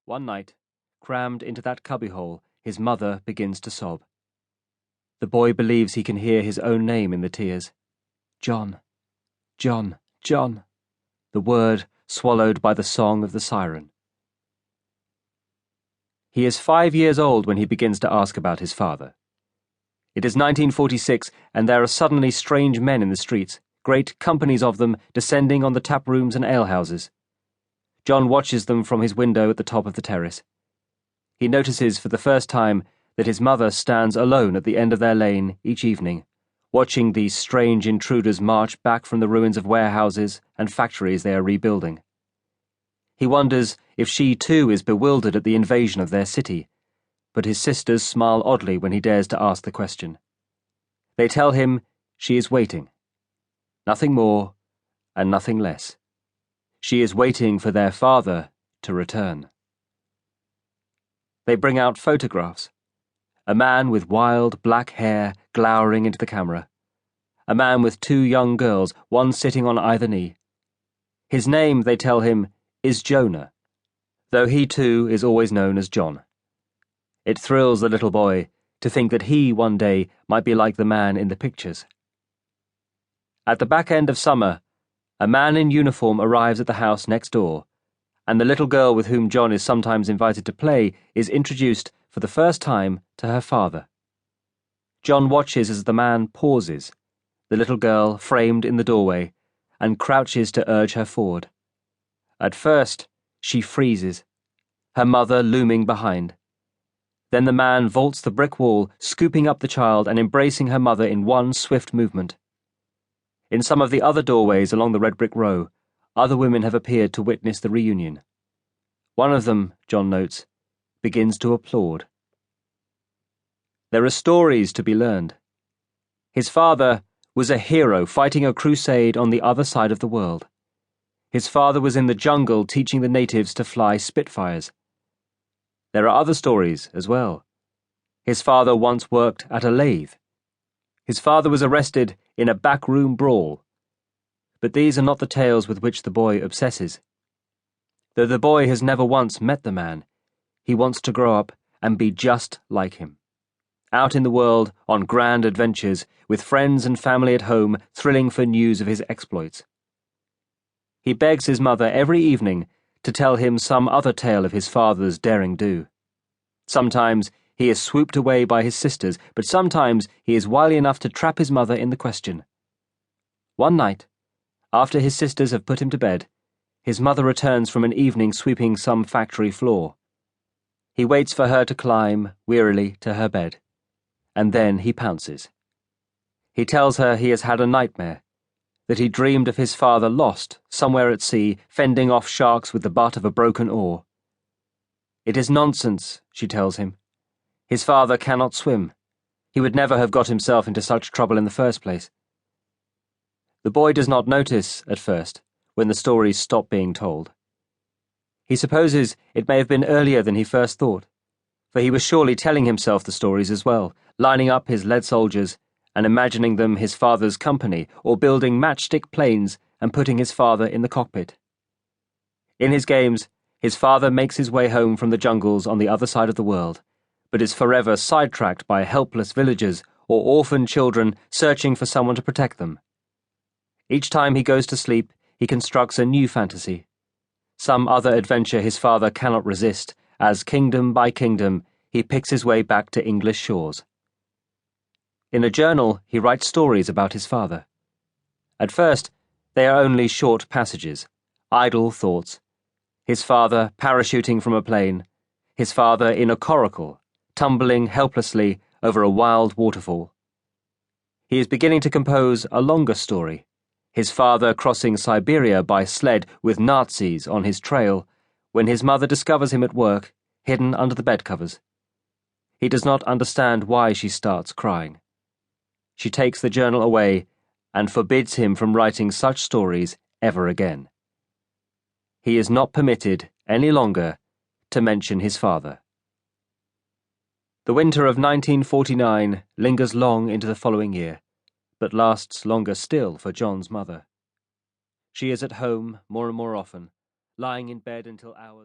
One night, crammed into that cubbyhole, his mother begins to sob. The boy believes he can hear his own name in the tears. John, John, John, the word swallowed by the song of the siren. He is 5 years old when he begins to ask about his father. It is 1946, and there are suddenly strange men in the streets, great companies of them descending on the tap rooms and alehouses. John watches them from his window at the top of the terrace. He notices for the first time that his mother stands alone at the end of their lane each evening, watching these strange intruders march back from the ruins of warehouses and factories they are rebuilding. He wonders if she too is bewildered at the invasion of their city, but his sisters smile oddly when he dares to ask the question. They tell him she is waiting. Nothing more and nothing less. She is waiting for their father to return. They bring out photographs. A man with wild black hair glowering into the camera. A man with 2 young girls, one sitting on either knee. His name, they tell him, is Jonah, though he too is always known as John. It thrills the little boy to think that he one day might be like the man in the pictures. At the back end of summer, a man in uniform arrives at the house next door, and the little girl with whom John is sometimes invited to play is introduced for the first time to her father. John watches as the man pauses, the little girl framed in the doorway, and crouches to urge her forward. At first, she freezes, her mother looming behind. Then the man vaults the brick wall, scooping up the child and embracing her mother in one swift movement. In some of the other doorways along the red brick row, other women have appeared to witness the reunion. One of them, John notes, begins to applaud. There are stories to be learned. His father was a hero fighting a crusade on the other side of the world. His father was in the jungle teaching the natives to fly Spitfires. There are other stories as well. His father once worked at a lathe. His father was arrested in a backroom brawl. But these are not the tales with which the boy obsesses. Though the boy has never once met the man, he wants to grow up and be just like him. Out in the world, on grand adventures, with friends and family at home, thrilling for news of his exploits. He begs his mother every evening to tell him some other tale of his father's daring do. Sometimes he is swooped away by his sisters, but sometimes he is wily enough to trap his mother in the question. One night, after his sisters have put him to bed, his mother returns from an evening sweeping some factory floor. He waits for her to climb, wearily, to her bed, and then he pounces. He tells her he has had a nightmare, that he dreamed of his father lost, somewhere at sea, fending off sharks with the butt of a broken oar. It is nonsense, she tells him. His father cannot swim. He would never have got himself into such trouble in the first place. The boy does not notice, at first, when the stories stop being told. He supposes it may have been earlier than he first thought, for he was surely telling himself the stories as well, lining up his lead soldiers and imagining them his father's company, or building matchstick planes and putting his father in the cockpit. In his games, his father makes his way home from the jungles on the other side of the world, but is forever sidetracked by helpless villagers or orphaned children searching for someone to protect them. Each time he goes to sleep, he constructs a new fantasy. Some other adventure his father cannot resist, as kingdom by kingdom he picks his way back to English shores. In a journal, he writes stories about his father. At first, they are only short passages, idle thoughts. His father parachuting from a plane, his father in a coracle, tumbling helplessly over a wild waterfall. He is beginning to compose a longer story, his father crossing Siberia by sled with Nazis on his trail, when his mother discovers him at work, hidden under the bedcovers. He does not understand why she starts crying. She takes the journal away and forbids him from writing such stories ever again. He is not permitted, any longer, to mention his father. The winter of 1949 lingers long into the following year, but lasts longer still for John's mother. She is at home more and more often, lying in bed until hours